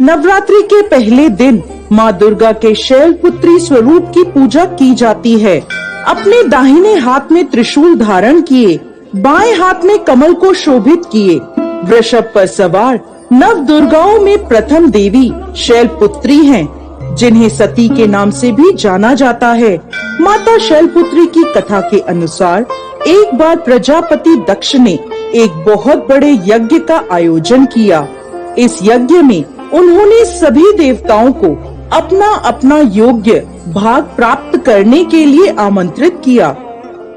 नवरात्रि के पहले दिन माँ दुर्गा के शैलपुत्री स्वरूप की पूजा की जाती है। अपने दाहिने हाथ में त्रिशूल धारण किए, बाएं हाथ में कमल को शोभित किए, वृषभ पर सवार नव दुर्गाओं में प्रथम देवी शैलपुत्री हैं, जिन्हें सती के नाम से भी जाना जाता है। माता शैलपुत्री की कथा के अनुसार एक बार प्रजापति दक्ष ने एक बहुत बड़े यज्ञ का आयोजन किया। इस यज्ञ में उन्होंने सभी देवताओं को अपना अपना योग्य भाग प्राप्त करने के लिए आमंत्रित किया,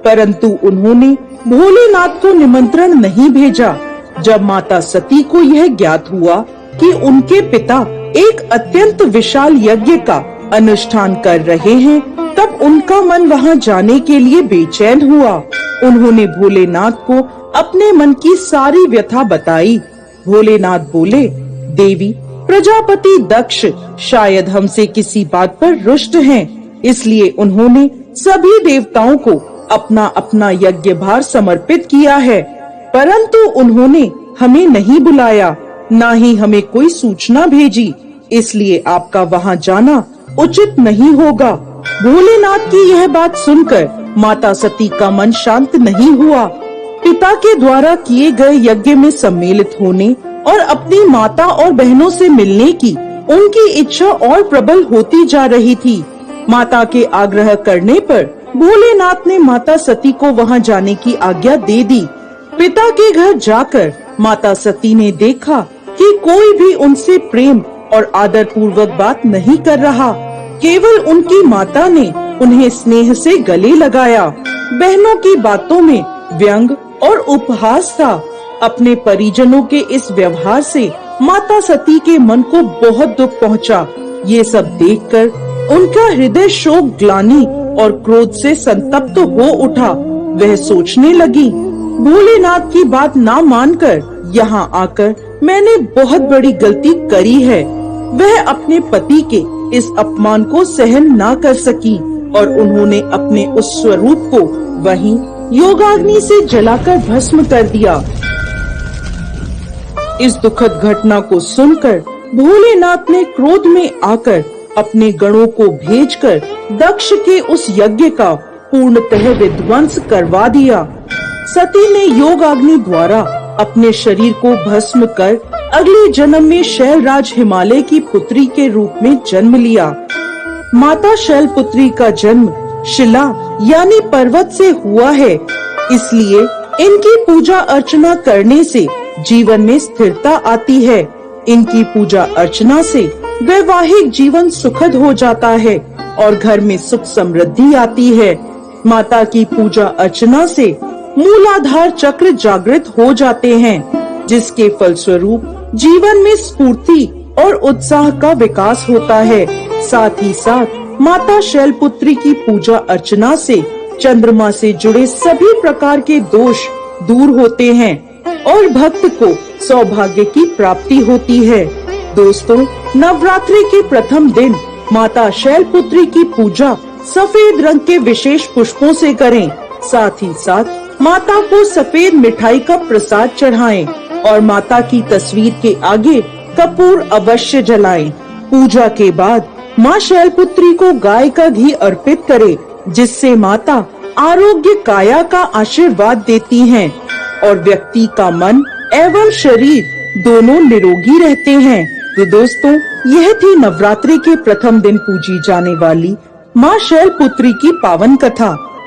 परंतु उन्होंने भोलेनाथ को निमंत्रण नहीं भेजा। जब माता सती को यह ज्ञात हुआ कि उनके पिता एक अत्यंत विशाल यज्ञ का अनुष्ठान कर रहे हैं, तब उनका मन वहां जाने के लिए बेचैन हुआ। उन्होंने भोलेनाथ को अपने मन की सारी व्यथा बताई। भोलेनाथ बोले, देवी, प्रजापति दक्ष शायद हमसे किसी बात पर रुष्ट हैं, इसलिए उन्होंने सभी देवताओं को अपना अपना यज्ञ भार समर्पित किया है, परंतु उन्होंने हमें नहीं बुलाया, ना ही हमें कोई सूचना भेजी, इसलिए आपका वहां जाना उचित नहीं होगा। भोलेनाथ की यह बात सुनकर माता सती का मन शांत नहीं हुआ। पिता के द्वारा किए गए यज्ञ में सम्मिलित होने और अपनी माता और बहनों से मिलने की उनकी इच्छा और प्रबल होती जा रही थी। माता के आग्रह करने पर भोलेनाथ ने माता सती को वहां जाने की आज्ञा दे दी। पिता के घर जाकर माता सती ने देखा कि कोई भी उनसे प्रेम और आदर पूर्वक बात नहीं कर रहा। केवल उनकी माता ने उन्हें स्नेह से गले लगाया। बहनों की बातों में व्यंग और उपहास था। अपने परिजनों के इस व्यवहार से माता सती के मन को बहुत दुख पहुंचा। ये सब देखकर उनका हृदय शोक, ग्लानि और क्रोध से संतप्त हो उठा। वह सोचने लगी, भोलेनाथ की बात ना मानकर यहाँ आकर मैंने बहुत बड़ी गलती करी है। वह अपने पति के इस अपमान को सहन ना कर सकी और उन्होंने अपने उस स्वरूप को वहीं योगाग्नि से जलाकर भस्म कर दिया। इस दुखद घटना को सुनकर भोलेनाथ ने क्रोध में आकर अपने गणों को भेजकर दक्ष के उस यज्ञ का पूर्णतः विध्वंस करवा दिया। सती ने योगाग्नि द्वारा अपने शरीर को भस्म कर अगले जन्म में शैलराज हिमालय की पुत्री के रूप में जन्म लिया। माता शैलपुत्री का जन्म शिला यानी पर्वत से हुआ है, इसलिए इनकी पूजा अर्चना करने से जीवन में स्थिरता आती है। इनकी पूजा अर्चना से वैवाहिक जीवन सुखद हो जाता है और घर में सुख समृद्धि आती है। माता की पूजा अर्चना से मूलाधार चक्र जागृत हो जाते हैं, जिसके फलस्वरूप जीवन में स्फूर्ति और उत्साह का विकास होता है। साथ ही साथ माता शैलपुत्री की पूजा अर्चना से चंद्रमा से जुड़े सभी प्रकार के दोष दूर होते हैं और भक्त को सौभाग्य की प्राप्ति होती है। दोस्तों, नवरात्रि के प्रथम दिन माता शैलपुत्री की पूजा सफेद रंग के विशेष पुष्पों से करें। साथ ही साथ माता को सफेद मिठाई का प्रसाद चढ़ाएं और माता की तस्वीर के आगे कपूर अवश्य जलाएं। पूजा के बाद माँ शैलपुत्री को गाय का घी अर्पित करें, जिससे माता आरोग्य काया का आशीर्वाद देती हैं और व्यक्ति का मन एवं शरीर दोनों निरोगी रहते हैं। तो दोस्तों, यह थी नवरात्रि के प्रथम दिन पूजी जाने वाली माँ शैलपुत्री की पावन कथा।